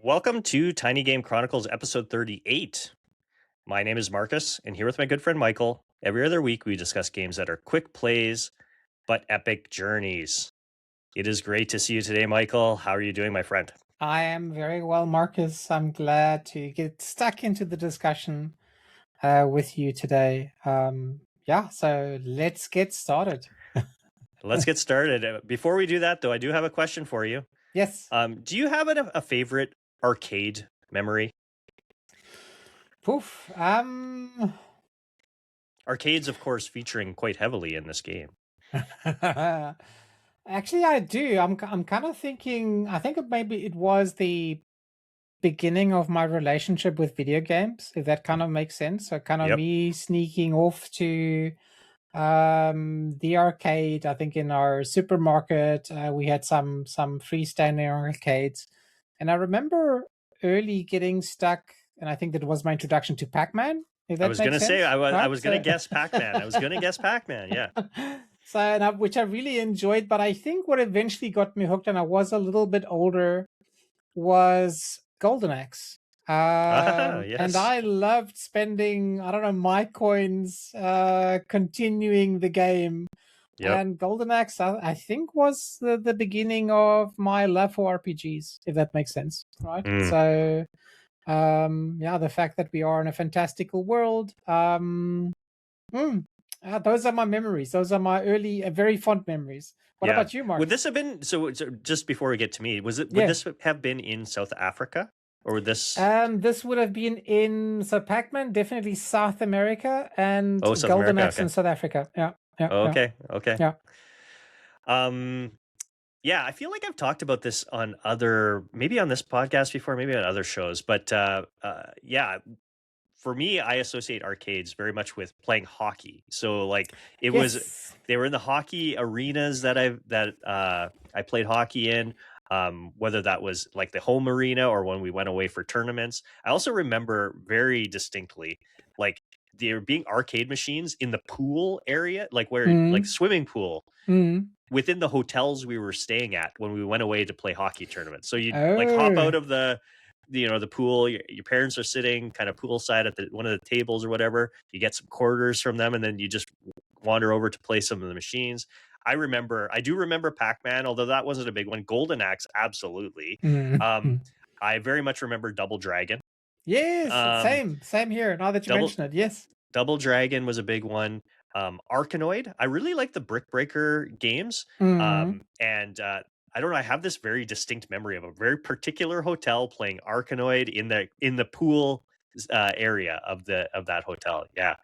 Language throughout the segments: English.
Welcome to Tiny Game Chronicles episode 38. My name is Marcus, and here with my good friend Michael, every other week we discuss games that are quick plays but epic journeys. It is great to see you today, Michael. How are you doing, my friend? I am very well, Marcus. I'm glad to get stuck into the discussion with you today. So let's get started. Let's get started. Before we do that, though, I do have a question for you. Yes. Do you have a favorite arcade memory? Poof. Arcades, of course, featuring quite heavily in this game. Actually, I do. I'm kind of thinking. I think maybe it was the beginning of my relationship with video games, if that kind of makes sense. So kind of Yep. me sneaking off to the arcade. I think in our supermarket we had some freestanding arcades, and I remember early getting stuck, and I think that was my introduction to Pac-Man, if I that was makes going to say, sense, I right? was going to guess Pac-Man. I was going to guess Pac-Man, yeah. So which I really enjoyed, but I think what eventually got me hooked, and I was a little bit older, was Golden Axe. And Yes. I loved spending, I don't know, my coins continuing the game. Yep. And Golden Axe, I think, was the beginning of my love for RPGs, if that makes sense, right? Mm. So, the fact that we are in a fantastical world, those are my memories. Those are my early, very fond memories. What about you, Mark? Would this have been so just before we get to me, would Yeah. this have been in South Africa? Or would this This would have been in Pac-Man, definitely South America, and South Golden America, Axe in South Africa. Yeah. Okay. Yeah. Yeah, I feel like I've talked about this on maybe on this podcast before, maybe on other shows, but yeah, for me, I associate arcades very much with playing hockey. So like they were in the hockey arenas that I played hockey in. Whether that was like the home arena or when we went away for tournaments. I also remember very distinctly, like there being arcade machines in the pool area, like where like swimming pool within the hotels we were staying at when we went away to play hockey tournaments. So you like hop out of the pool, your parents are sitting kind of poolside at one of the tables or whatever. You get some quarters from them and then you just wander over to play some of the machines. I do remember Pac-Man, although that wasn't a big one. Golden Axe, absolutely. I very much remember Double Dragon. Yes, same here. Now that you mention it, yes. Double Dragon was a big one. Arkanoid. I really like the Brick Breaker games. And I don't know. I have this very distinct memory of a very particular hotel playing Arkanoid in the pool area of that hotel. Yeah,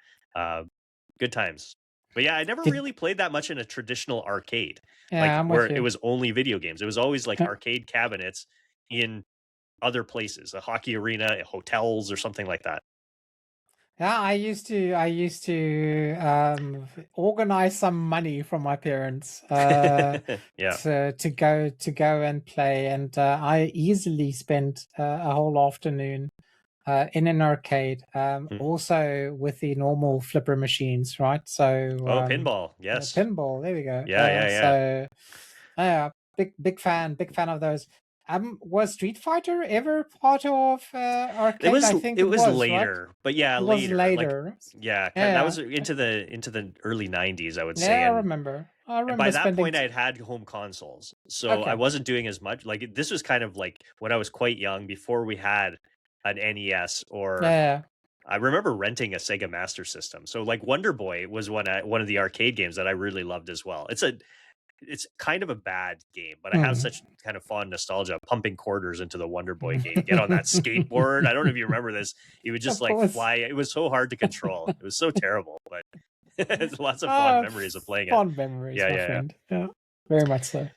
good times. But yeah, I never really played that much in a traditional arcade, Yeah, where it was only video games. It was always like arcade cabinets in other places, a hockey arena, hotels, or something like that. Yeah, I used to organize some money from my parents Yeah. to go and play, and I easily spent a whole afternoon in an arcade, also with the normal flipper machines, right? So pinball, yes, pinball. There we go. Yeah. So big fan of those. Was Street Fighter ever part of arcade? I think it was right? later, but yeah, It later. was later. Like, that was into the early 90s, I would say. Yeah, I remember. And by that point, I had home consoles, so I wasn't doing as much. Like this was kind of like when I was quite young, before we had an NES or. I remember renting a Sega Master System. So like Wonder Boy was one of the arcade games that I really loved as well. It's kind of a bad game, but I have such kind of fond nostalgia pumping quarters into the Wonder Boy game. Get on that skateboard. I don't know if you remember this. It would just fly. It was so hard to control. It was so terrible, but it's lots of fond memories of playing it. Fond memories, my friend. Yeah, very much so.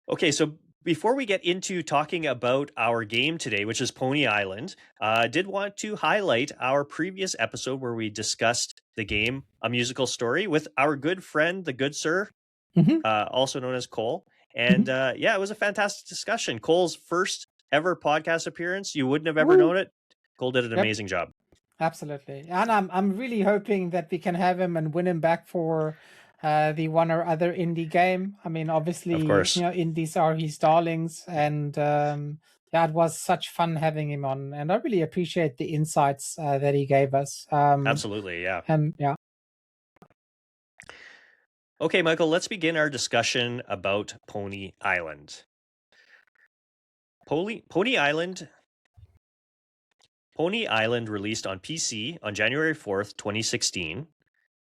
Okay, so before we get into talking about our game today, which is Pony Island, I did want to highlight our previous episode where we discussed the game A Musical Story with our good friend, the good sir, also known as Cole. And it was a fantastic discussion. Cole's first ever podcast appearance. You wouldn't have ever known it. Cole did an amazing job. Absolutely. And I'm really hoping that we can have him and win him back for the one or other indie game. I mean, obviously, of course, indies are his darlings, and Yeah, it was such fun having him on, and I really appreciate the insights that he gave us. Absolutely, yeah. And yeah, Okay, Michael, let's begin our discussion about Pony Island. Pony Island Pony Island released on PC on January 4th, 2016.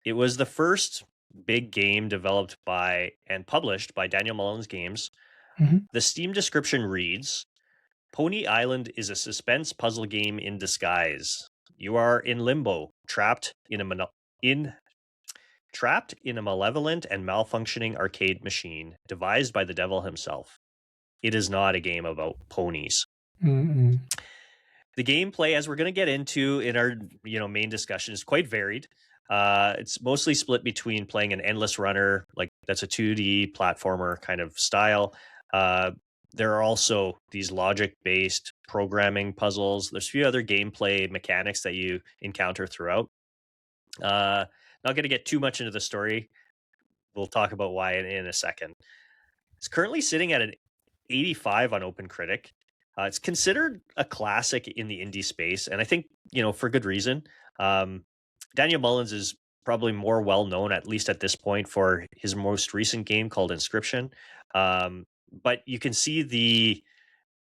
It was the first big game developed by and published by Daniel Mullins Games. Mhm. The Steam description reads, Pony Island is a suspense puzzle game in disguise. You are in limbo, in trapped in a malevolent and malfunctioning arcade machine devised by the devil himself. It is not a game about ponies. Mm-mm. The gameplay, as we're going to get into in our main discussion, is quite varied. It's mostly split between playing an endless runner, like that's a 2D platformer kind of style. There are also these logic-based programming puzzles. There's a few other gameplay mechanics that you encounter throughout. Not going to get too much into the story. We'll talk about why in a second. It's currently sitting at an 85 on OpenCritic. It's considered a classic in the indie space, and I think for good reason. Daniel Mullins is probably more well known, at least at this point, for his most recent game called Inscription. But you can see the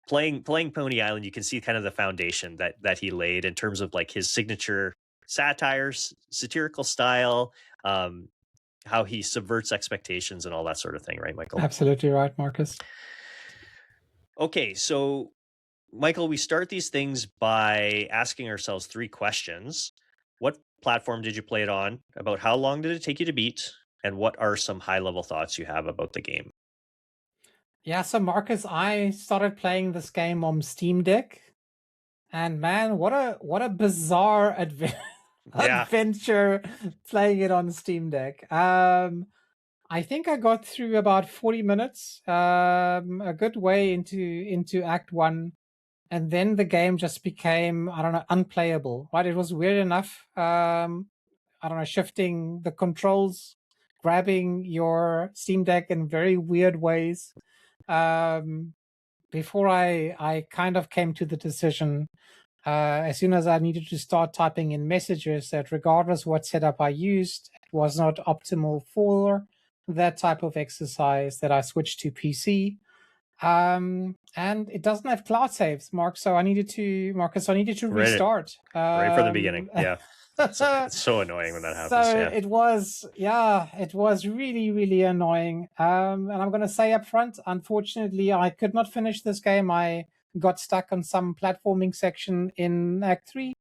playing Pony Island. You can see kind of the foundation that he laid in terms of like his signature satires, satirical style, how he subverts expectations and all that sort of thing, right, Michael? Absolutely right, Marcus. Okay, so Michael, we start these things by asking ourselves three questions. What platform did you play it on? About how long did it take you to beat? And what are some high level thoughts you have about the game? Yeah, so Marcus, I started playing this game on Steam Deck, and man, what a bizarre Yeah, adventure playing it on Steam Deck. I think I got through about 40 minutes, a good way into Act One, and then the game just became, I don't know, unplayable. Right? It was weird enough. I don't know, shifting the controls, grabbing your Steam Deck in very weird ways. Um, Before I kind of came to the decision, as soon as I needed to start typing in messages, that regardless what setup I used, it was not optimal for that type of exercise, that I switched to PC. And it doesn't have cloud saves, Mark. So I needed to, Marcus, I needed to right, restart. right from the beginning. Yeah, it's so annoying when that happens. So Yeah, it was, yeah, it was really, really annoying. And I'm going to say up front, unfortunately, I could not finish this game. I got stuck on some platforming section in Act 3,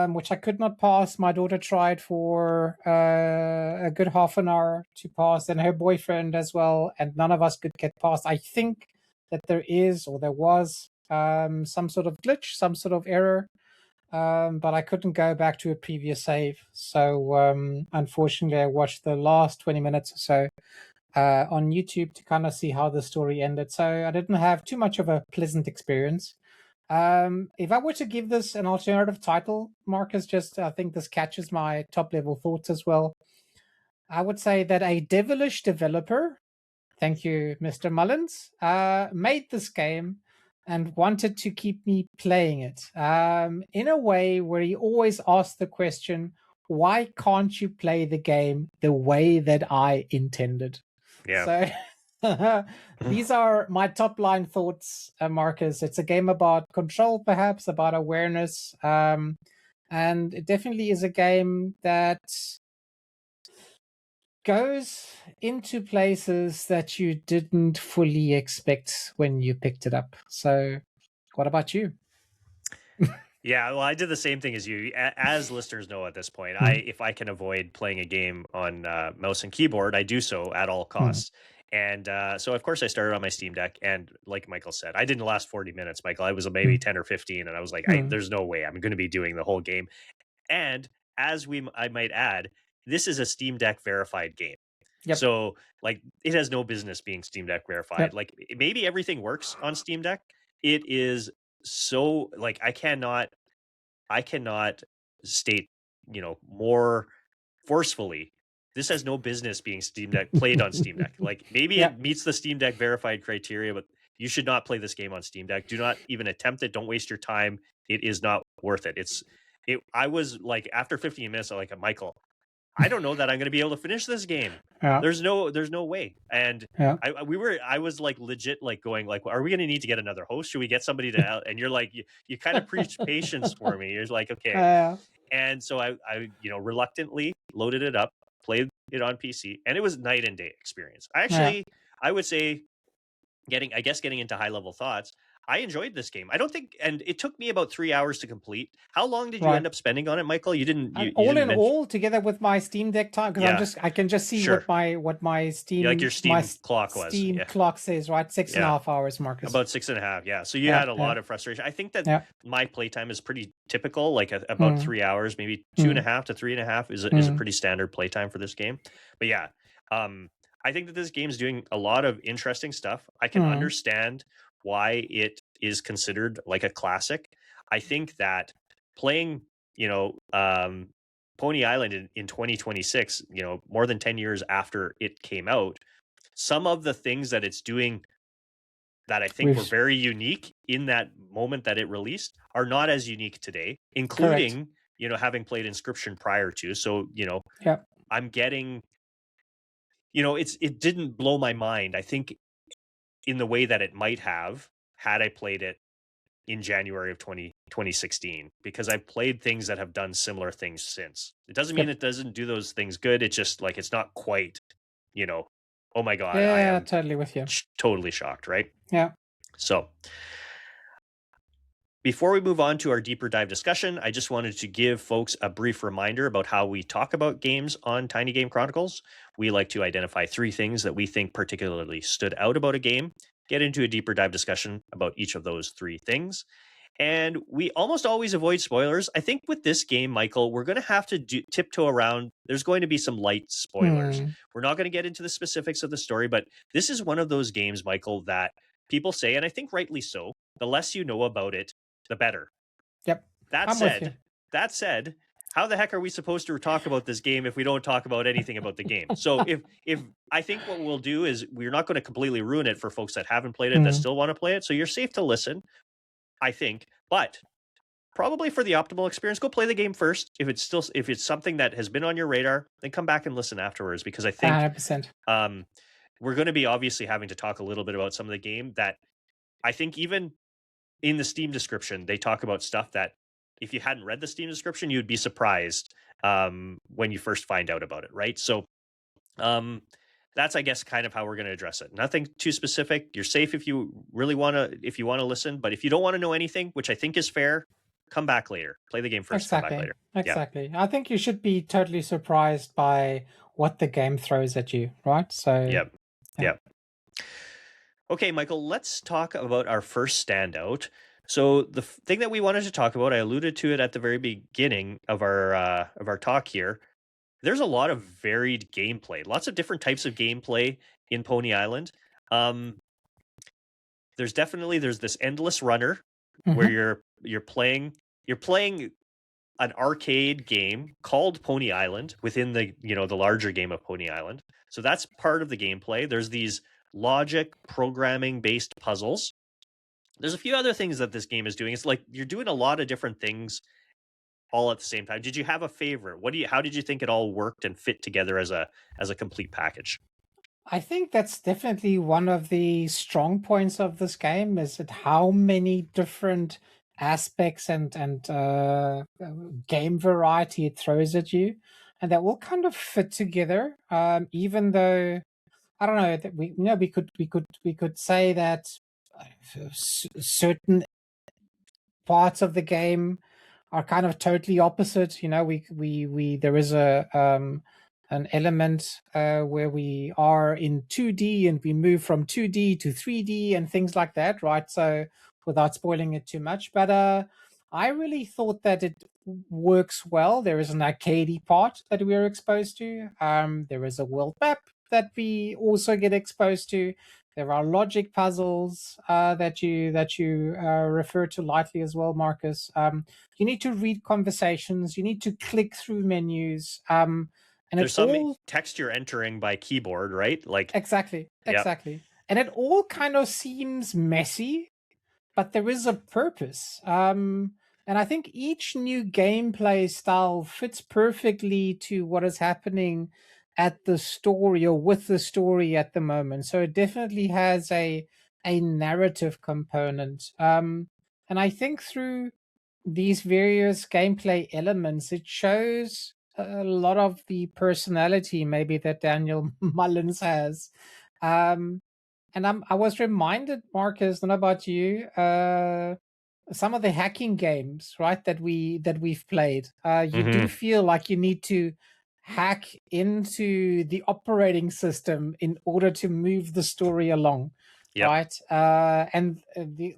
which I could not pass. My daughter tried for a good half an hour to pass, and her boyfriend as well, and none of us could get past. I think that there is, or there was, some sort of glitch, some sort of error, but I couldn't go back to a previous save. So unfortunately, I watched the last 20 minutes or so on YouTube to kind of see how the story ended. So I didn't have too much of a pleasant experience. If I were to give this an alternative title, Marcus, just I think this catches my top level thoughts as well. I would say that a devilish developer, thank you, Mr. Mullins, made this game and wanted to keep me playing it in a way where he always asked the question, why can't you play the game the way that I intended? yeah. So these are my top line thoughts, Marcus. It's a game about control, perhaps, about awareness. And it definitely is a game that goes into places that you didn't fully expect when you picked it up. So, what about you? Yeah, well, I did the same thing as you. As listeners know at this point, Mm, if I can avoid playing a game on mouse and keyboard, I do so at all mm, costs. And so, of course, I started on my Steam Deck, and like Michael said, I didn't last 40 minutes. Michael, I was maybe mm, 10 or 15, and I was like, mm. "There's no way I'm going to be doing the whole game." And I might add, this is a Steam Deck verified game. Yep, So, like, it has no business being Steam Deck verified. yep. Like, maybe everything works on Steam Deck. It is so like I cannot state, more forcefully. This has no business being Steam Deck played on Steam Deck. Like maybe Yeah. it meets the Steam Deck verified criteria, but You should not play this game on Steam Deck. Do not even attempt it. Don't waste your time. It is not worth it. I was like, after 15 minutes, I'm like, Michael, I don't know that I'm going to be able to finish this game. Yeah. There's no way. And Yeah. I was like legit like going like, are we going to need to get another host? Should we get somebody to, and you're like, you kind of preach patience for me. You're like, okay. And so I reluctantly loaded it up, played it on PC, and it was night and day experience. I would say getting into high level thoughts, I enjoyed this game. I don't think, and it took me about 3 hours to complete. How long did you end up spending on it, Michael? You didn't. You all didn't in mention... all, together with my Steam Deck time, because I can just see Sure. what my Steam, like your Steam clock was. Steam clock says, right? 6.5 hours, Marcus. About 6.5. Yeah. So you had a lot of frustration. I think that my playtime is pretty typical, like about 3 hours, maybe 2.5 to 3.5 is a pretty standard playtime for this game. But yeah, I think that this game's doing a lot of interesting stuff. I can understand why it is considered like a classic. I think that playing, Pony Island in 2026, more than 10 years after it came out, some of the things that it's doing that I think were very unique in that moment that it released are not as unique today, including, having played Inscription prior to. So, I'm getting, it didn't blow my mind, I think, in the way that it might have had I played it in January of 2016, because I've played things that have done similar things since. It doesn't mean it doesn't do those things good. It's just like, it's not quite, oh my God, I am totally with you. Totally shocked, right? Yeah. So before we move on to our deeper dive discussion, I just wanted to give folks a brief reminder about how we talk about games on Tiny Game Chronicles. We like to identify 3 things that we think particularly stood out about a game, get into a deeper dive discussion about each of those 3 things. And we almost always avoid spoilers. I think with this game, Michael, we're going to have to tiptoe around. There's going to be some light spoilers. We're not going to get into the specifics of the story, but this is one of those games, Michael, that people say, and I think rightly so, the less you know about it, the better. Yep. That said, how the heck are we supposed to talk about this game if we don't talk about anything about the game? So if I think what we'll do is, we're not going to completely ruin it for folks that haven't played it, that still want to play it. So you're safe to listen, I think, but probably for the optimal experience, go play the game first. If it's something that has been on your radar, then come back and listen afterwards, because I think 100%. We're going to be obviously having to talk a little bit about some of the game that I think even in the Steam description, they talk about stuff that if you hadn't read the Steam description, you'd be surprised when you first find out about it, right? So that's, I guess, kind of how we're going to address it. Nothing too specific. You're safe if you really want to listen, but if you don't want to know anything, which I think is fair, come back later. Play the game first. Exactly. Come back later. Exactly. Yeah. I think you should be totally surprised by what the game throws at you, right? So. Yep. Okay, Michael, let's talk about our first standout. So the thing that we wanted to talk about, I alluded to it at the very beginning of our talk here. There's a lot of varied gameplay, lots of different types of gameplay in Pony Island. There's this endless runner where you're playing an arcade game called Pony Island within the the larger game of Pony Island. So that's part of the gameplay. There's these logic programming based puzzles. There's a few other things that this game is doing. It's like you're doing a lot of different things all at the same time. Did you have a favorite? How did you think it all worked and fit together as a complete package? I think that's definitely one of the strong points of this game, is that how many different aspects and game variety it throws at you, and that will kind of fit together. Even though I don't know that we could say that certain parts of the game are kind of totally opposite. We there is an element where we are in 2D and we move from 2D to 3D and things like that, right? So without spoiling it too much, but I really thought that it works well. There is an arcadey part that we're exposed to. There is a world map that we also get exposed to. There are logic puzzles that you refer to lightly as well, Marcus. You need to read conversations. You need to click through menus. And there's some text you're entering by keyboard, right? Like exactly. and it all kind of seems messy, but there is a purpose. And I think each new gameplay style fits perfectly to what is happening at the story or with the story at the moment. So it definitely has a narrative component. And I think through these various gameplay elements, it shows a lot of the personality maybe that Daniel Mullins has. Um, and I was reminded, Marcus, not about you, some of the hacking games, right, that we've played. You do Hmm. feel like you need to hack into the operating system in order to move the story along, Yep. right? And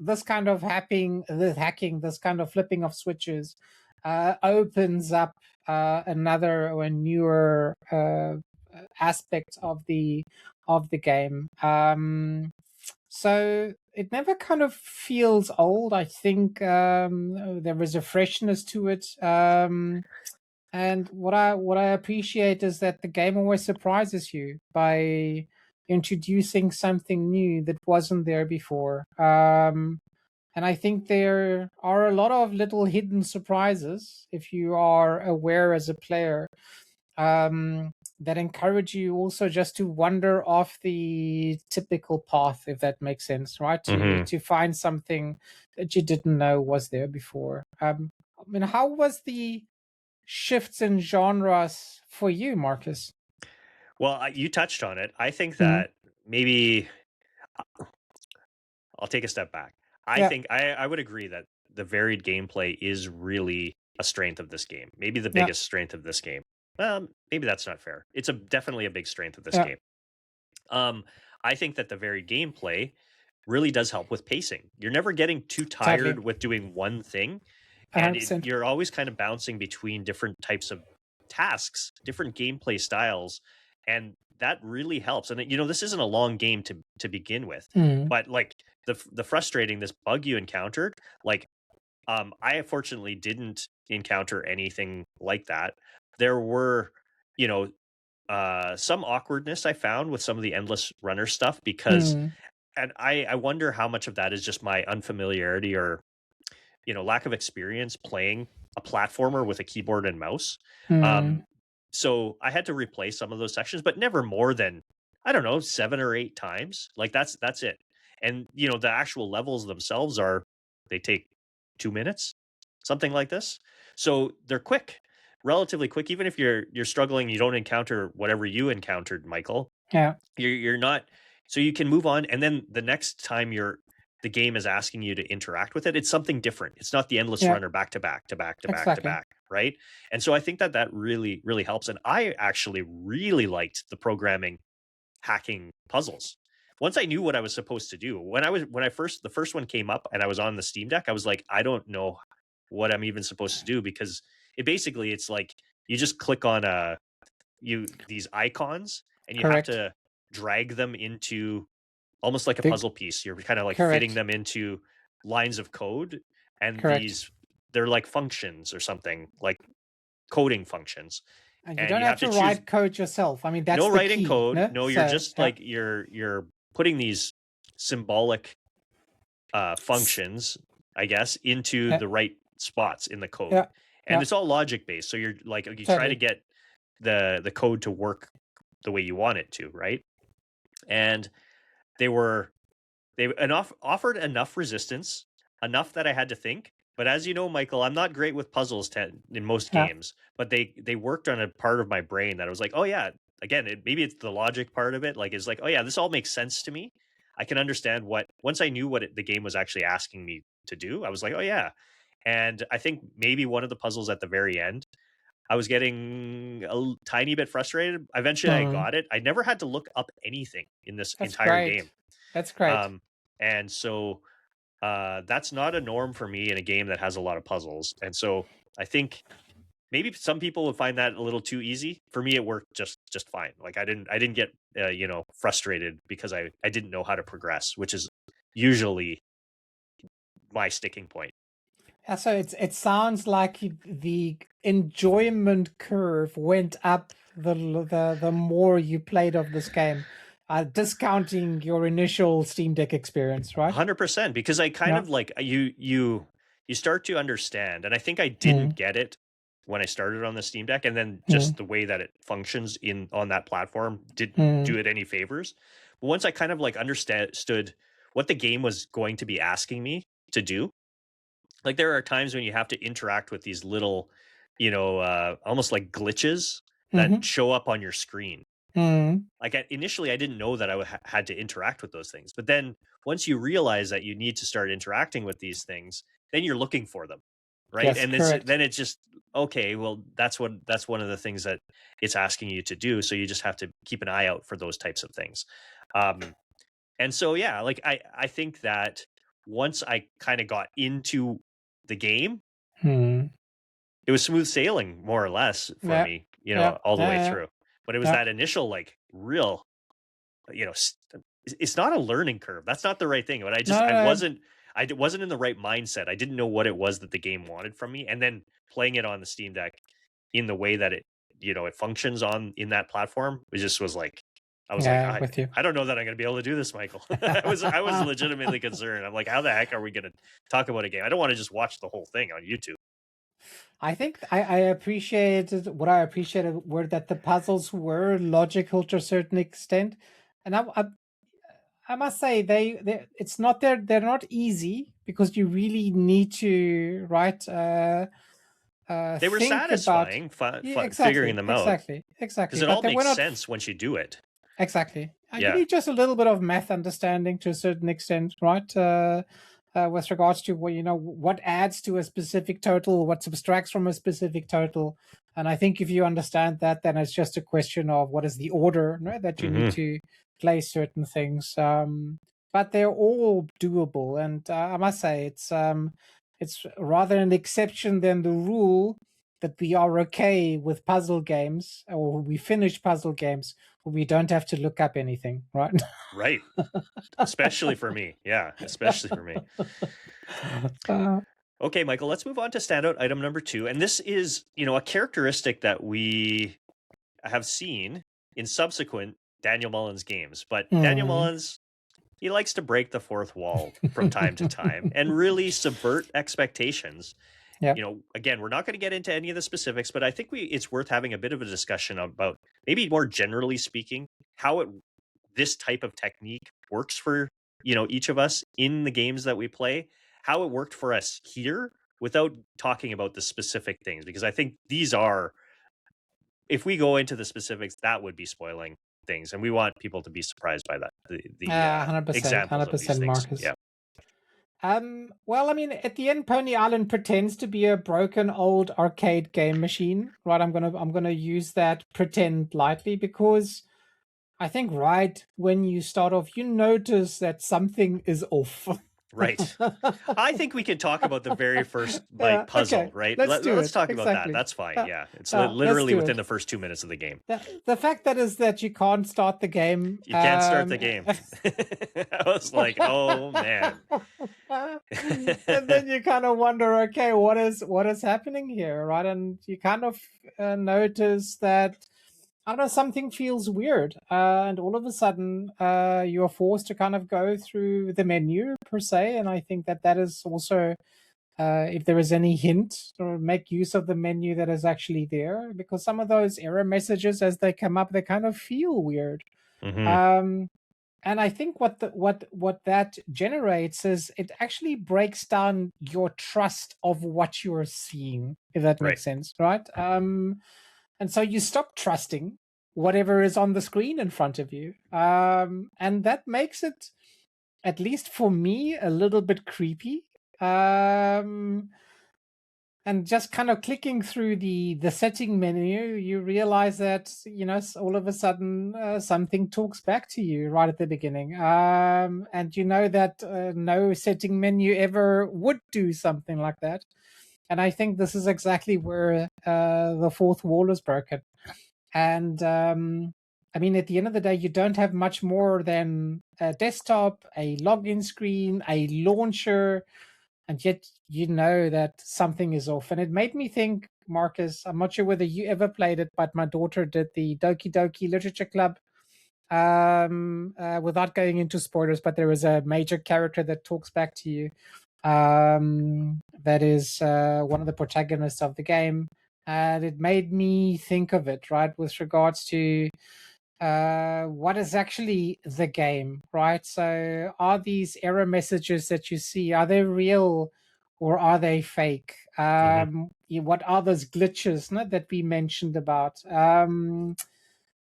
this kind of hacking, this kind of flipping of switches, opens up another or newer aspect of the game. So it never kind of feels old. I think there is a freshness to it. And what I appreciate is that the game always surprises you by introducing something new that wasn't there before. And I think there are a lot of little hidden surprises if you are aware as a player, that encourage you also just to wander off the typical path, if that makes sense, right? Hmm. To find something that you didn't know was there before. I mean, how was the shifts in genres for you, Marcus? Well, you touched on it. I think Mm, that maybe I'll take a step back. I yeah, think I would agree that the varied gameplay is really a strength of this game. Maybe the yeah, biggest strength of this game. Well, maybe that's not fair. It's a definitely a big strength of this yeah, game. Um, I think that the varied gameplay really does help with pacing. You're never getting too totally, tired with doing one thing, and 100%. you're always kind of bouncing between different types of tasks, different gameplay styles, and that really helps. And this isn't a long game to begin with, Mm, but like the frustrating this bug you encountered, like I fortunately didn't encounter anything like that. There were, you know, some awkwardness I found with some of the endless runner stuff because mm, and I wonder how much of that is just my unfamiliarity or lack of experience playing a platformer with a keyboard and mouse. mm, Um, so I had to replay some of those sections, but never more than I don't know 7 or 8 times. Like that's it. And the actual levels themselves they take 2 minutes, something like this. So they're quick, relatively quick. Even if you're struggling, you don't encounter whatever you encountered, Michael. yeah, You're not so you can move on, and then the next time the game is asking you to interact with it, it's something different. It's not the endless yeah, runner back to back to back to back to exactly. back, right? And so I think that really really helps, and I actually really liked the programming hacking puzzles. Once I knew what I was supposed to do, when I first the first one came up and I was on the Steam Deck, I was like, I don't know what I'm even supposed to do because it's like you just click on these icons and you have Correct. to drag them into almost like a The, puzzle piece. You're kind of like fitting correct. them into lines of code, and Correct. they're like functions or something, like coding functions. And you And don't you have have to to choose write code yourself. I mean, no that's the writing key, code. no? No, you're So, just yeah, like you're putting these symbolic functions, I guess, into yeah, the right spots in the code. yeah, And yeah, it's all logic based. So you're like you try to totally. get the code to work the way you want it to, right? And they were offered enough resistance, enough that I had to think. But as you know, Michael, I'm not great with puzzles in most Yeah, games. But they worked on a part of my brain that I was like, oh yeah. Again, maybe it's the logic part of it. Like it's like, oh yeah, this all makes sense to me. I can understand what once I knew what the game was actually asking me to do. I was like, oh yeah. And I think maybe one of the puzzles at the very end, I was getting tiny bit frustrated. Eventually, I mm, got it. I never had to look up anything in this that's entire game. great. That's great. Um, and so that's not a norm for me in a game that has a lot of puzzles. And so I think maybe some people would find that a little too easy. For me, it worked just fine. Like I didn't get frustrated because I didn't know how to progress, which is usually my sticking point. Yeah, so it sounds like the enjoyment curve went up the more you played of this game. discounting your initial Steam Deck experience, right? 100%, because I kind Yeah. of like you start to understand, and I think I Mm, didn't get it when I started on the Steam Deck, and then mm, just the way that it functions in on that platform didn't mm, do it any favors. But once I kind of like understood what the game was going to be asking me to do, like there are times when you have to interact with these little, almost like glitches that mhm, show up on your screen. mm. Like initially, I didn't know that had to interact with those things. But then once you realize that you need to start interacting with these things, then you're looking for them, right? Yes, And correct. then it's just okay. Well, that's one of the things that it's asking you to do. So you just have to keep an eye out for those types of things. Um, and so yeah, like I think that once I kind of got into the game, Mm. it was smooth sailing more or less for Yeah, me, yeah, all the way yeah, through. But it was yeah. that initial like real you know, it's not a learning curve. That's not the right thing. But No, no, no. wasn't in the right mindset. I didn't know what it was that the game wanted from me. And then playing it on the Steam Deck in the way that it functions on in that platform, it just was like I was like, Yeah, with you. I don't know that I'm gonna be able to do this, Michael. I was legitimately concerned. I'm like, how the heck are we gonna talk about a game? I don't want to just watch the whole thing on YouTube. I think I appreciated what I appreciated were that the puzzles were logical to a certain extent, and I must say they it's not they're not easy because you really need to They were think about. satisfying, Yeah, figuring exactly, them out exactly, because exactly, it but all they were makes not sense once you do it. exactly. You Yeah. need just a little bit of math understanding to a certain extent, right? With regards to what what adds to a specific total, what subtracts from a specific total, and I think if you understand that, then it's just a question of what is the order, no, that you need Hmm. to place certain things. But they're all doable, and I must say it's rather an exception than the rule that we are okay with puzzle games, or we finish puzzle games we don't have to look up anything, right? Right. Especially for me. Yeah, especially for me. Uh, Okay, Michael, let's move on to standout item number 2. And this is, a characteristic that we have seen in subsequent Daniel Mullins games. But Daniel mm. Mullins, he likes to break the fourth wall from time to time and really subvert expectations. Yeah. Again, we're not going to get into any of the specifics, but I think it's worth having a bit of a discussion about maybe more generally speaking, how this type of technique works for each of us in the games that we play, how it worked for us here without talking about the specific things, because I think these are, if we go into the specifics, that would be spoiling things, and we want people to be surprised by that, the 100%, examples of these 100%, things. Marcus. Yeah. Well, I mean, at the end, Pony Island pretends to be a broken old arcade game machine, right? I'm gonna use that pretend lightly because I think right when you start off, you notice that something is off. Right. I think we can talk about the very first like Yeah. Okay. puzzle, right? Let's do Let's it. talk about that. Exactly. That's fine. Yeah. Yeah, it's Let's literally do within it. the first 2 minutes of the game. The fact that is that you can't start the game. You can't start the game. I was like, oh man. And then you kind of wonder, okay, what is happening here, right? And you kind of notice that I don't know, something feels weird, and all of a sudden, you're forced to kind of go through the menu per se. And I think that that is also, if there is any hint, or make use of the menu that is actually there, because some of those error messages as they come up, they kind of feel weird. Hmm. Um, and I think what that generates is it actually breaks down your trust of what you're seeing, if that Right. makes sense, right? And so you stop trusting whatever is on the screen in front of you, and that makes it, at least for me, a little bit creepy. And just kind of clicking through the setting menu, you realize that all of a sudden something talks back to you right at the beginning, and you know that no setting menu ever would do something like that. And I think this is exactly where the fourth wall is broken. And I mean, at the end of the day, you don't have much more than a desktop, a login screen, a launcher, and yet you know that something is off. And it made me think, Marcus, I'm not sure whether you ever played it, but my daughter did the Doki Doki Literature Club without going into spoilers, but there is a major character that talks back to you. That is one of the protagonists of the game, and it made me think of it, right, with regards to what is actually the game, right? So, are these error messages that you see, are they real or are they fake? Hmm. What are those glitches, no, that we mentioned about?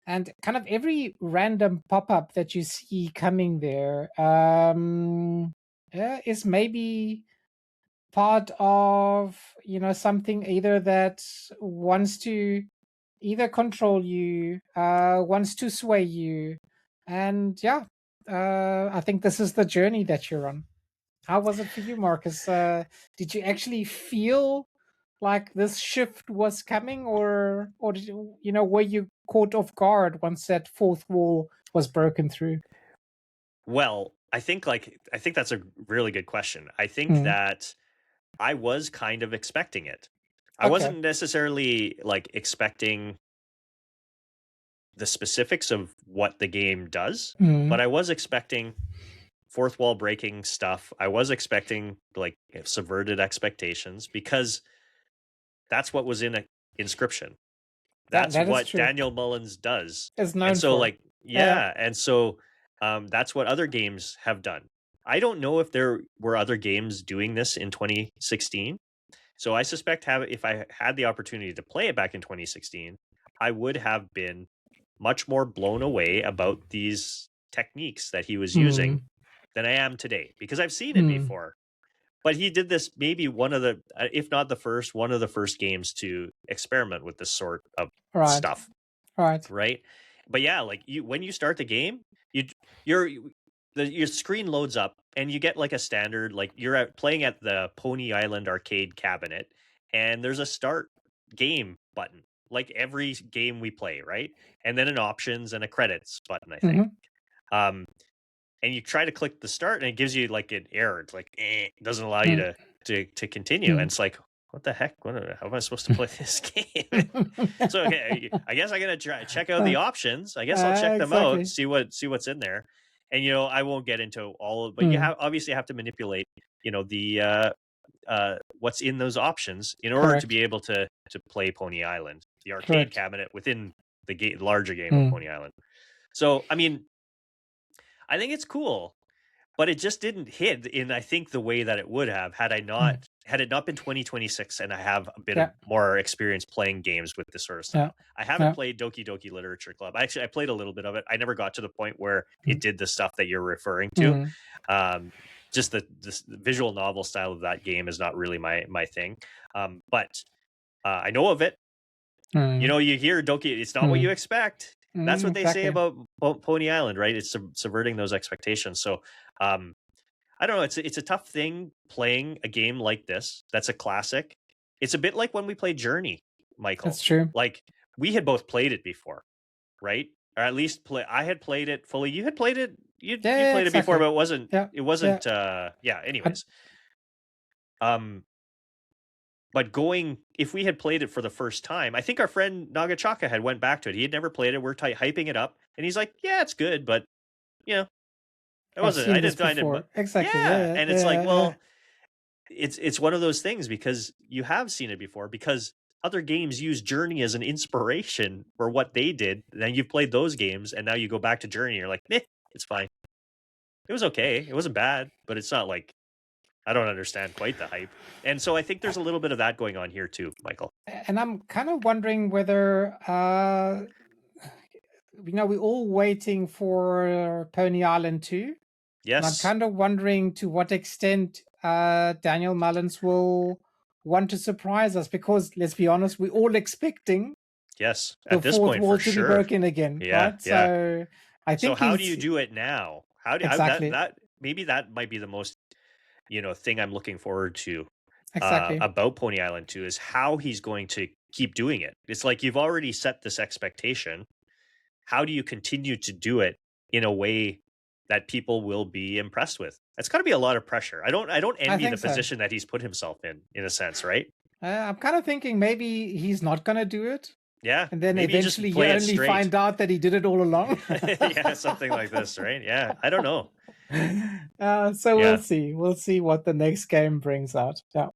And kind of every random pop-up that you see coming there is maybe part of, something either that wants to either control you, wants to sway you. And yeah, I think this is the journey that you're on. How was it for you, Marcus? Did you actually feel like this shift was coming, or did were you caught off guard once that fourth wall was broken through? Well, I think that's a really good question. I think Mm, that I was kind of expecting it. I okay. wasn't necessarily like expecting the specifics of what the game does, Mm, but I was expecting fourth wall breaking stuff. I was expecting like subverted expectations because that's what was in a inscription. that That's that is what true. Daniel Mullins does. Is And known so for. like Yeah. yeah, and so that's what other games have done. I don't know if there were other games doing this in 2016. So I suspect if I had the opportunity to play it back in 2016, I would have been much more blown away about these techniques that he was using Mm, than I am today because I've seen it mm, before. But he did this maybe one of the, if not the first, one of the first games to experiment with this sort of right. stuff, Right. right? But yeah, like when you start the game, you you're your screen loads up and you get like a standard, like you're playing at the Pony Island arcade cabinet, and there's a start game button, like every game we play, right? And then an options and a credits button, I think. Mm-hmm. Um, and you try to click the start, and it gives you like an error. It's like it doesn't allow you Mm, to continue, and mm. it's like, what the heck? How am I supposed to play this game? So okay, I guess I'm gonna try check out the options. I guess I'll check them out, Exactly. see what's in there, and I won't get into all of, but you Mm, have obviously have to manipulate, the what's in those options in order to correct. be able to play Pony Island, the arcade Correct. cabinet within the larger game of Mm, Pony Island. So I mean, I think it's cool, but it just didn't hit in, I think, the way that it would have mm. had it not been 2026 and I have a bit of Yeah. more experience playing games with this sort of Yeah. style. I haven't Yeah. played Doki Doki Literature Club. I played a little bit of it. I never got to the point where Mm, it did the stuff that you're referring to. mm, Um, just the visual novel style of that game is not really my thing. But I know of it. mm, You hear Doki, it's not what you mm, expect. That's what they say exactly. about Pony Island, right? It's subverting those expectations. So, um, I don't know. It's a tough thing playing a game like this. That's a classic. It's a bit like when we played Journey, Michael. That's true. Like we had both played it before, right? Or at least I had played it fully. You had played it. You Yeah, played it before, exactly. but it wasn't. Yeah. It Yeah. wasn't. Yeah. I, Anyways, um, but if we had played it for the first time, I think our friend Nagachaka had went back to it. He had never played it. We're hyping it up, and he's like, "Yeah, it's good, but you know, it I've wasn't. seen I this didn't find it. before. Exactly. Yeah." Yeah. And it's like, Yeah. Yeah. well, it's one of those things because you have seen it before because other games use Journey as an inspiration for what they did. Then you've played those games, and now you go back to Journey. You're like, it's fine. It was okay. It wasn't bad, but it's not like I don't understand quite the hype. And so I think there's a little bit of that going on here too, Michael. And I'm kind of wondering whether, we're all waiting for Pony Island 2. And I'm Yes, kind of wondering to what extent Daniel Mullins will want to surprise us, because let's be honest, we're all expecting yes. the At this fourth point, for wall to be sure. broken again, Yeah, right? yeah. So I So think how do you he's do it now? How do exactly, that maybe that might be the most thing I'm looking forward to exactly. about Pony Island 2 is how he's going to keep doing it. It's like you've already set this expectation. How do you continue to do it in a way that people will be impressed with? That's got to be a lot of pressure. I don't I envy the think so. position that he's put himself in a sense, right? I'm kind of thinking maybe he's not gonna do it. Yeah, And then maybe you just eventually you play it only straight. find out that he did it all along. Yeah, something like this, right? Yeah, I don't know. So we'll Yeah. see. We'll see what the next game brings out. Yeah.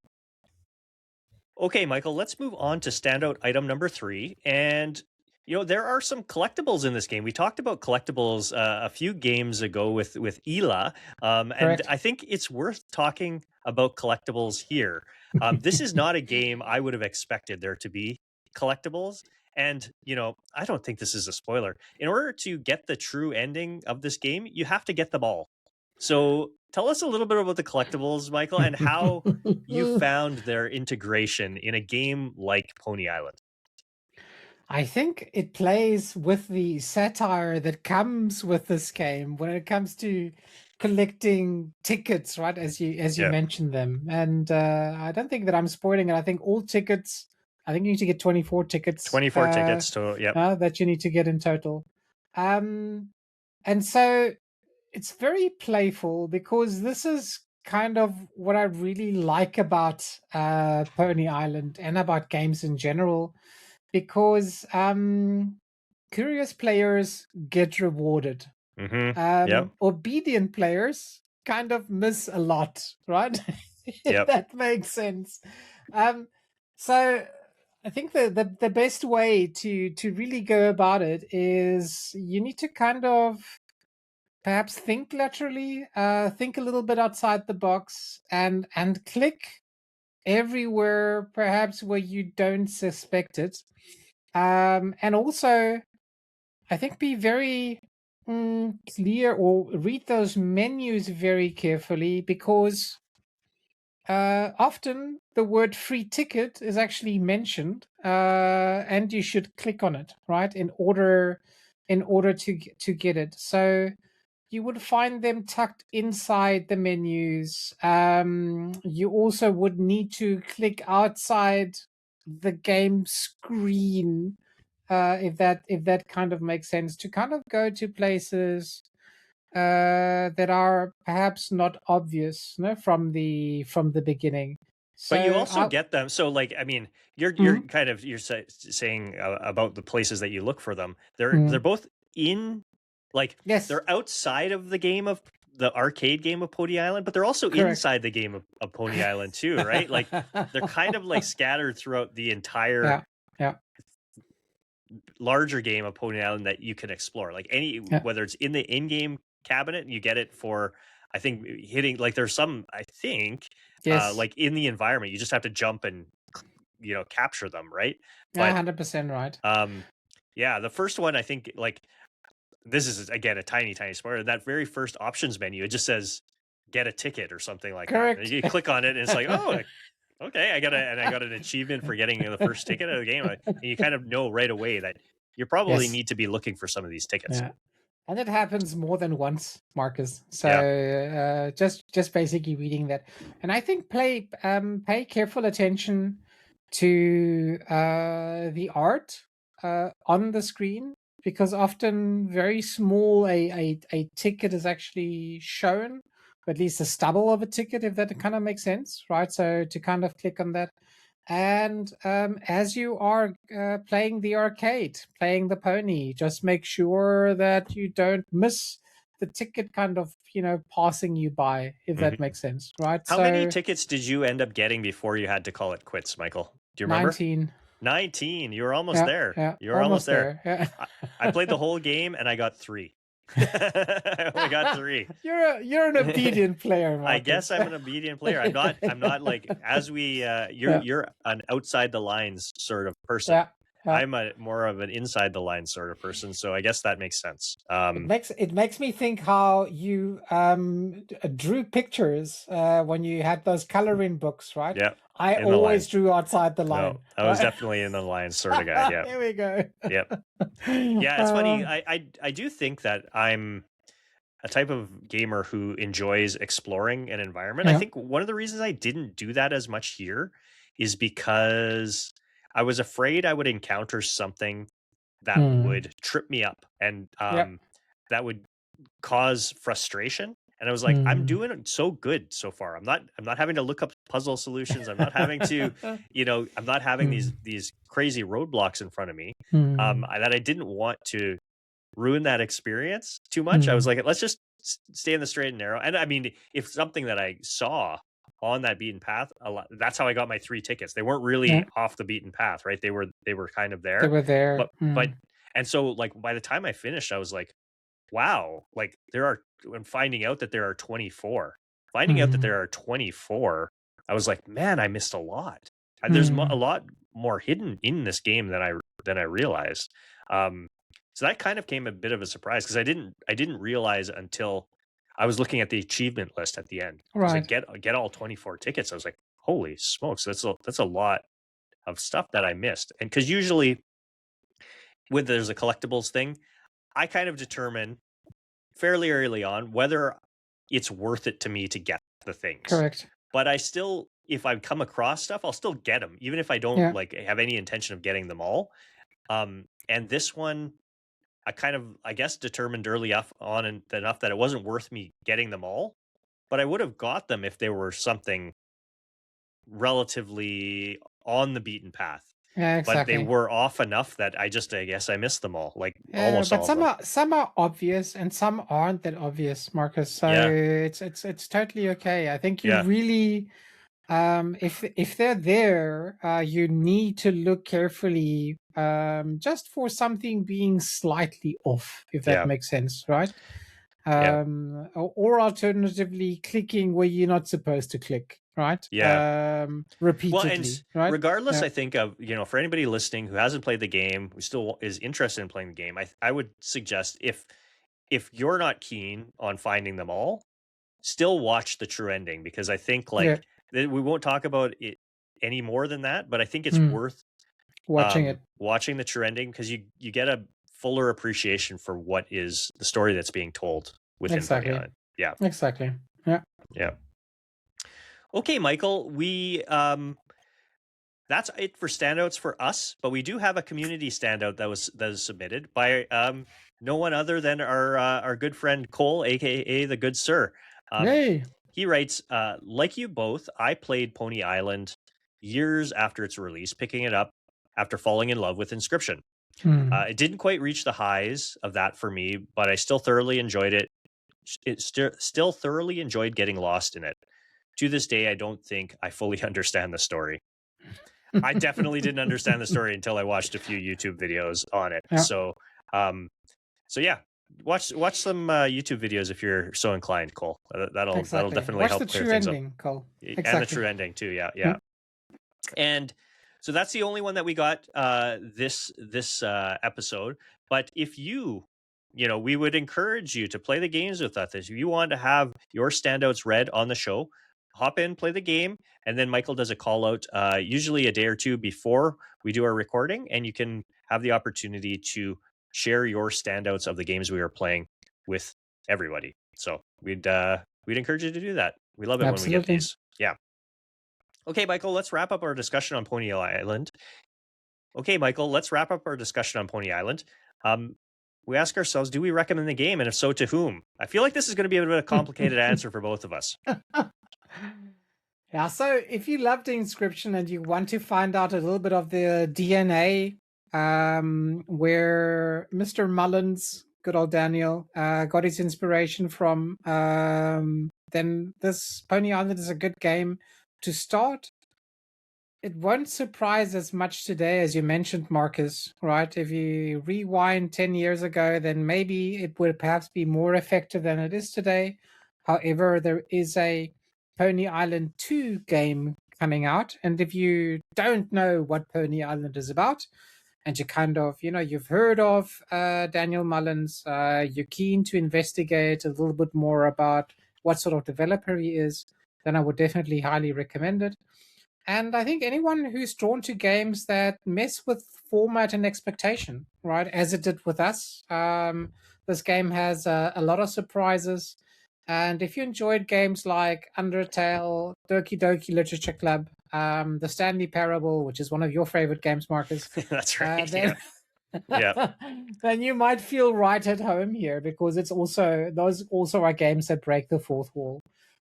Okay, Michael, let's move on to standout item number 3. And, there are some collectibles in this game. We talked about collectibles a few games ago with Ela, and Correct. I think it's worth talking about collectibles here. This is not a game I would have expected there to be collectibles. And, I don't think this is a spoiler. In order to get the true ending of this game, you have to get them all. So tell us a little bit about the collectibles, Michael, and how you found their integration in a game like Pony Island. I think it plays with the satire that comes with this game when it comes to collecting tickets, right? As you Yeah, mentioned them, and I don't think that I'm spoiling it. I think all tickets. I think you need to get 24 tickets 24 tickets to, yep. that you need to get in total. Um, and so it's very playful because this is kind of what I really like about Pony Island and about games in general because curious players get rewarded. Yep, Obedient players kind of miss a lot, right? If yep. that makes sense. Um, so I think the best way to really go about it is you need to kind of perhaps think laterally, think a little bit outside the box, and click everywhere, perhaps where you don't suspect it. And also, I think be very clear or read those menus very carefully because often the word free ticket is actually mentioned, and you should click on it, right, in order to get it. So you would find them tucked inside the menus. You also would need to click outside the game screen, if that kind of makes sense, to kind of go to places that are perhaps not obvious, no, from the beginning. But you So also get them. So, like, I mean, you're Mhm. kind of saying about the places that you look for them. They're Mhm. both in, like, Yes, they're outside of the game of the arcade game of Pony Island, but they're also correct. inside the game of Pony Island too, right? Like, they're kind of like scattered throughout the entire Yeah, yeah, larger game of Pony Island that you can explore. Like any, yeah. whether it's in the in-game cabinet, you get it for, I think, hitting, like, there's some, I think, Yes, like in the environment, you just have to jump and capture them, right? yeah, But 100% right. um yeah, the first one, I think, like, this is again a tiny spoiler. That very first options menu, it just says get a ticket or something like that. And Correct. you click on it and it's like, oh, okay, I got an achievement for getting the first ticket of the game. And you kind of know right away that you probably Yes. need to be looking for some of these tickets. Yeah. And it happens more than once, Marcus. So Yeah. just basically reading that, and I think pay careful attention to the art on the screen because often very small a ticket is actually shown, or at least a stubble of a ticket, if that kind of makes sense, right? So to kind of click on that. And as you are playing the arcade, playing the pony, just make sure that you don't miss the ticket kind of, passing you by, if that Mhm. makes sense, right? How many So tickets did you end up getting before you had to call it quits, Michael? Do you remember? 19. 19. You were almost Yeah, there. yeah, You were almost almost there. there. Yeah. I played the whole game and I got 3. I only got 3. You're an obedient player, I guess Marcus. I'm an obedient player. I'm not like, as we Yeah, you're an outside the lines sort of person. yeah, yeah. I'm a more of an inside the lines sort of person, so I guess that makes sense. It makes me think how you drew pictures when you had those coloring books, right? Yeah, I in the always lines. drew outside the No, line, I was right? definitely in the lines sort of guy. Yeah. There we go. Yep. Yeah, it's funny. I do think that I'm a type of gamer who enjoys exploring an environment. I Yeah. think one of the reasons I didn't do that as much here is because I was afraid I would encounter something that Hmm. would trip me up and Yep. that would cause frustration. And I was like, I'm Hmm. doing it so good so far. I'm not having to look up puzzle solutions. I'm not having to, I'm not having Mm, these crazy roadblocks in front of me. mm, That I didn't want to ruin that experience too much. I was mm. like, let's just stay in the straight and narrow. And I mean, if something that I saw on that beaten path, that's how I got my 3 tickets. They weren't really Yeah, off the beaten path, right? They were kind of they there, were there. but and so like by the time I finished, I was like, wow, like I'm finding out that there are 24. Finding out that Mm, there are 24, I was like, man, I missed a lot. There's a mm. lot more hidden in this game than I realized. Um, so that kind of came a bit of a surprise because I didn't realize until I was looking at the achievement list at the end. It was like Right. get all 24 tickets. I was like, holy smokes, that's a lot of stuff that I missed. And because usually with there's a collectibles thing, I kind of determine fairly early on whether it's worth it to me to get the things. Correct. But I still, if I come across stuff, I'll still get them, even if I don't Yeah. like have any intention of getting them all. And this one, I kind of, I guess, determined early enough that it wasn't worth me getting them all. But I would have got them if they were something relatively on the beaten path. Yeah, But they exactly. were off enough that I guess I missed them all, like Yeah, almost but all of them. some are obvious and some aren't that obvious, Marcus. So Yeah, it's totally okay. I think you yeah, really if they're there, you need to look carefully just for something being slightly off, if that yeah, makes sense, right? yeah, Or alternatively clicking where you're not supposed to click, right? yeah. Well, and Repeatedly, right? regardless, Yeah, I think of, for anybody listening who hasn't played the game, who still is interested in playing the game, I would suggest if you're not keen on finding them all, still watch the true ending because I think yeah. we won't talk about it any more than that, but I think it's Mm, worth watching it. watching the true ending because you get a fuller appreciation for what is the story that's being told within Pony Exactly. Island. Yeah, Exactly. Yeah. yeah. Okay, Michael, we that's it for standouts for us, but we do have a community standout that was submitted by no one other than our good friend Cole, aka the Good Sir. Um, Yay. he writes, like you both, I played Pony Island years after its release, picking it up after falling in love with Inscription. Mm. It didn't quite reach the highs of that for me, but I still thoroughly enjoyed it. Still thoroughly enjoyed getting lost in it. To this day, I don't think I fully understand the story. I definitely didn't understand the story until I watched a few YouTube videos on it. Yeah, Um, so yeah, watch some YouTube videos if you're so inclined, Cole. That'll exactly. definitely Watch help the clear true things up, ending, Cole. and the Exactly. true ending too. Yeah, Yeah. yeah. And so that's the only one that we got this episode. But if we would encourage you to play the games with us. If you want to have your standouts read on the show, hop in, play the game, and then Michael does a call out, usually a day or two before we do our recording, and you can have the opportunity to share your standouts of the games we are playing with everybody. So we'd encourage you to do that. We love it when we get Absolutely. these. Yeah. Okay, Michael, let's wrap up our discussion on Pony Island. Okay, Michael, let's wrap up our discussion on Pony Island. Um, we ask ourselves, do we recommend the game? And if so, to whom? I feel like this is going to be a bit of a complicated answer for both of us. Yeah, so if you love the Inscription and you want to find out a little bit of the DNA, where Mr. Mullins, good old Daniel, got his inspiration from, then this Pony Island is a good game to start. It won't surprise as much today as you mentioned, Marcus, right? If you rewind 10 years ago, then maybe it would perhaps be more effective than it is today. However, there is a Pony Island 2 game coming out. And if you don't know what Pony Island is about, and you kind of, you've heard of Daniel Mullins, you're keen to investigate a little bit more about what sort of developer he is, then I would definitely highly recommend it. And I think anyone who's drawn to games that mess with format and expectation, right, as it did with us, this game has a lot of surprises. And if you enjoyed games like Undertale, Doki Doki Literature Club, the Stanley Parable, which is one of your favorite games, Marcus, That's right. then Yeah. Yeah. then you might feel right at home here because those also are games that break the fourth wall.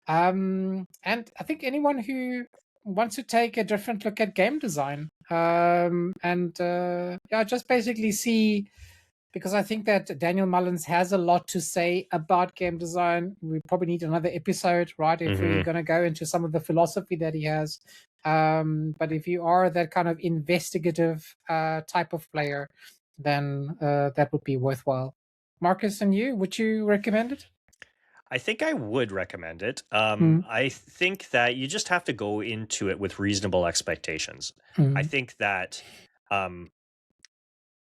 And I think anyone who wants to take a different look at game design, and yeah, just basically see, because I think that Daniel Mullins has a lot to say about game design. We probably need another episode, right? If we're Hmm. going to go into some of the philosophy that he has. But if you are that kind of investigative type of player, then that would be worthwhile. Marcus, and you, would you recommend it? I think I would recommend it. Mm, I think that you just have to go into it with reasonable expectations. I mm, think that um,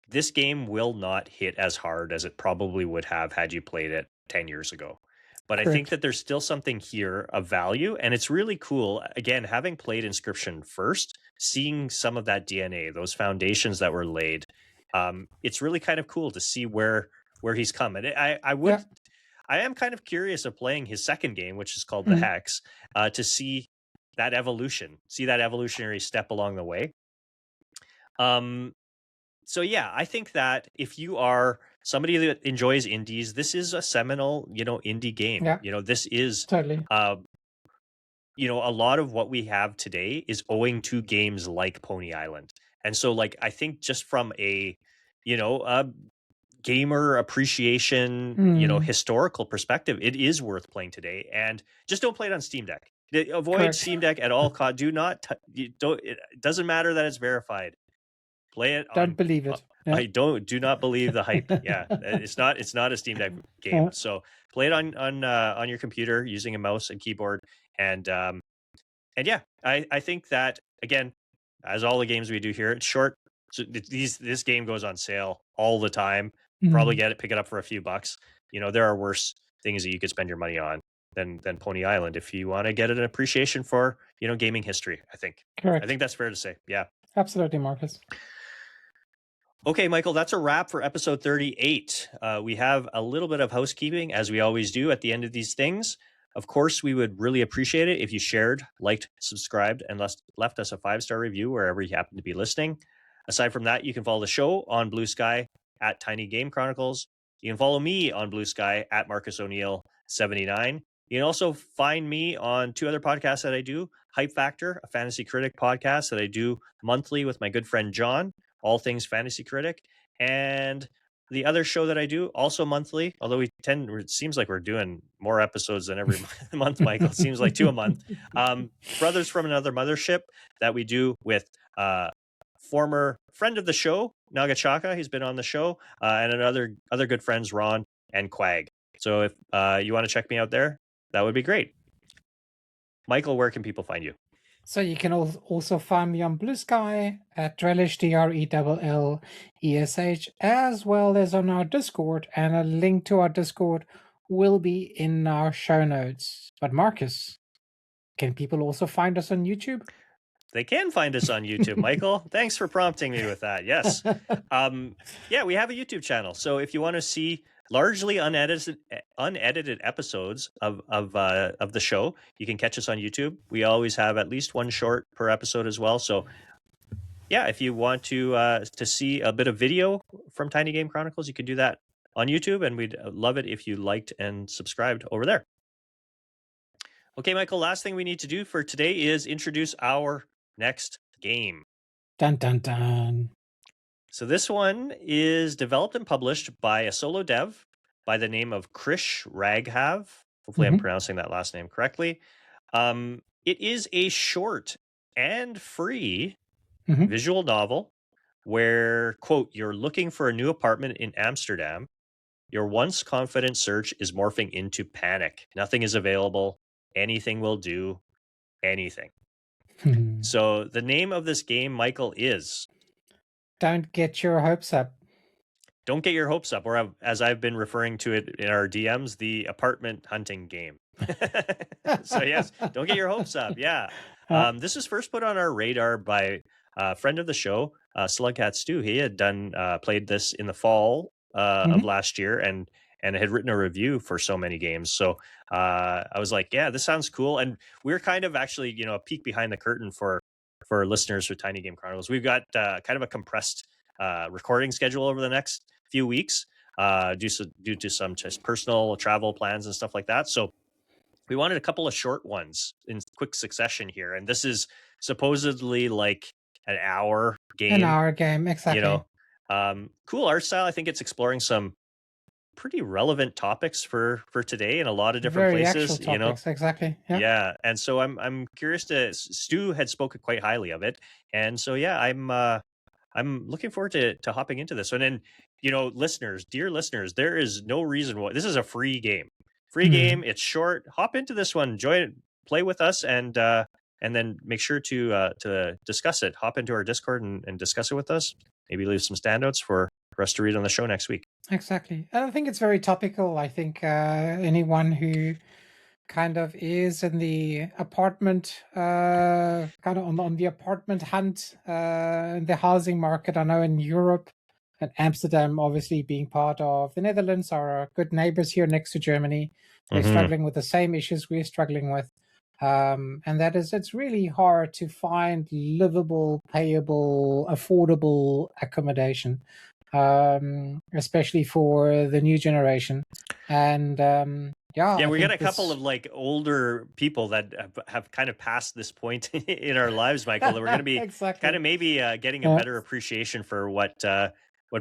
this game will not hit as hard as it probably would have had you played it 10 years ago. But I think correct. that there's still something here of value. And it's really cool. Again, having played Inscription first, seeing some of that DNA, those foundations that were laid, it's really kind of cool to see where he's come. And Yeah. I am kind of curious of playing his second game, which is called The Mm, Hex, to see that evolution, see that evolutionary step along the way. Um, so yeah, I think that if you are somebody that enjoys indies, this is a seminal, indie game. yeah. This is, Totally. uh, a lot of what we have today is owing to games like Pony Island. And so, like, I think just from a gamer appreciation, Mm, historical perspective, it is worth playing today. And just don't play it on Steam Deck. Avoid correct. Steam Deck at all costs. Do not, you don't. It doesn't matter that it's verified. Play it Don't on. believe it. Yeah. I do not believe the hype. Yeah, it's not a Steam Deck game. Yeah. So play it on your computer using a mouse and keyboard, and yeah, I think that again, as all the games we do here, it's short. So this game goes on sale all the time. Probably Mm, pick it up for a few bucks. There are worse things that you could spend your money on than Pony Island if you want to get an appreciation for gaming history. I correct. think that's fair to say. Yeah. Absolutely, Marcus. Okay, Michael, that's a wrap for episode 38. We have a little bit of housekeeping, as we always do at the end of these things. Of course, we would really appreciate it if you shared, liked, subscribed, and left us a 5-star review wherever you happen to be listening. Aside from that, you can follow the show on Blue Sky at Tiny Game Chronicles. You can follow me on Blue Sky at Marcus O'Neill 79. You can also find me on 2 other podcasts that I do: Hype Factor, a fantasy critic podcast that I do monthly with my good friend John, All Things Fantasy Critic, and the other show that I do, also monthly, although it seems like we're doing more episodes than every month, Michael. It seems like 2 a month. Brothers from Another Mothership, that we do with former friend of the show, Nagachaka. He's been on the show, and other good friends, Ron and Quag. So if you want to check me out there, that would be great. Michael, where can people find you? So you can also find me on Blue Sky at Drellish, DRELLESH, as well as on our Discord, and a link to our Discord will be in our show notes. But Marcus, can people also find us on YouTube? They can find us on YouTube, Michael. Thanks for prompting me with that. Yes. Yeah, we have a YouTube channel. So if you want to see largely unedited episodes of the show, you can catch us on YouTube. We always have at least one short per episode as well. So yeah, if you want to see a bit of video from Tiny Game Chronicles, you can do that on YouTube, and we'd love it if you liked and subscribed over there. Okay, Michael, last thing we need to do for today is introduce our next game. Dun dun dun. So this one is developed and published by a solo dev by the name of Krish Raghav. Hopefully, I'm Mhm, pronouncing that last name correctly. It is a short and free mhm. visual novel where, quote, you're looking for a new apartment in Amsterdam. Your once confident search is morphing into panic. Nothing is available. Anything will do. Anything. Hmm. So the name of this game, Michael, is Don't get your hopes up. Don't Get Your Hopes Up, or as I've been referring to it in our DMs, the apartment hunting game. So yes, Don't Get Your Hopes Up. Yeah. Uh, This was first put on our radar by a friend of the show, Slugcat Stew. He had played this in the fall of mhm. last year, and had written a review for So Many Games. So I was like, yeah, this sounds cool. And we're kind of actually, a peek behind the curtain for listeners with Tiny Game Chronicles. We've got kind of a compressed recording schedule over the next few weeks due to some just personal travel plans and stuff like that. So we wanted a couple of short ones in quick succession here, and this is supposedly like an hour An game. hour game, You exactly. know, cool art style. I think it's exploring some pretty relevant topics for today in a lot of different Very actual places. topics, exactly. Yeah. Yeah, and so I'm curious to. Stu had spoken quite highly of it, and so yeah, I'm looking forward to hopping into this one. And listeners, dear listeners, there is no reason why this is a free game. Free game. Hmm. It's short. Hop into this one. Enjoy it. Play with us, and then make sure to discuss it. Hop into our Discord and discuss it with us. Maybe leave some standouts for us to read on the show next week. Exactly. And I think it's very topical. I think anyone who kind of is in the apartment, kind of on the apartment hunt, in the housing market. I know in Europe and Amsterdam, obviously being part of the Netherlands, are good neighbors here next to Germany. They're Hmm. struggling with the same issues we're struggling with. And that is, it's really hard to find livable, payable, affordable accommodation, especially for the new generation. And yeah, Yeah, I we got think a couple this of like older people that have kind of passed this point in our lives, Michael. That we're going to be kind exactly. of maybe getting a Yeah, better appreciation for what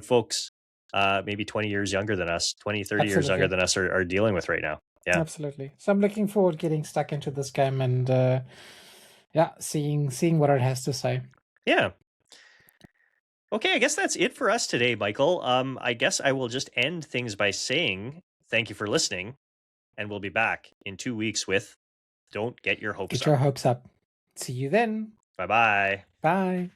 folks maybe 20 years younger than us, 20, 30 years younger absolutely. than us are dealing with right now. Yeah. Absolutely. So I'm looking forward getting stuck into this game and yeah, seeing what it has to say. Yeah. Okay, I guess that's it for us today, Michael. I guess I will just end things by saying thank you for listening, and we'll be back in 2 weeks with Don't Get Your Hopes Get your Up. hopes up. See you then. Bye bye. Bye.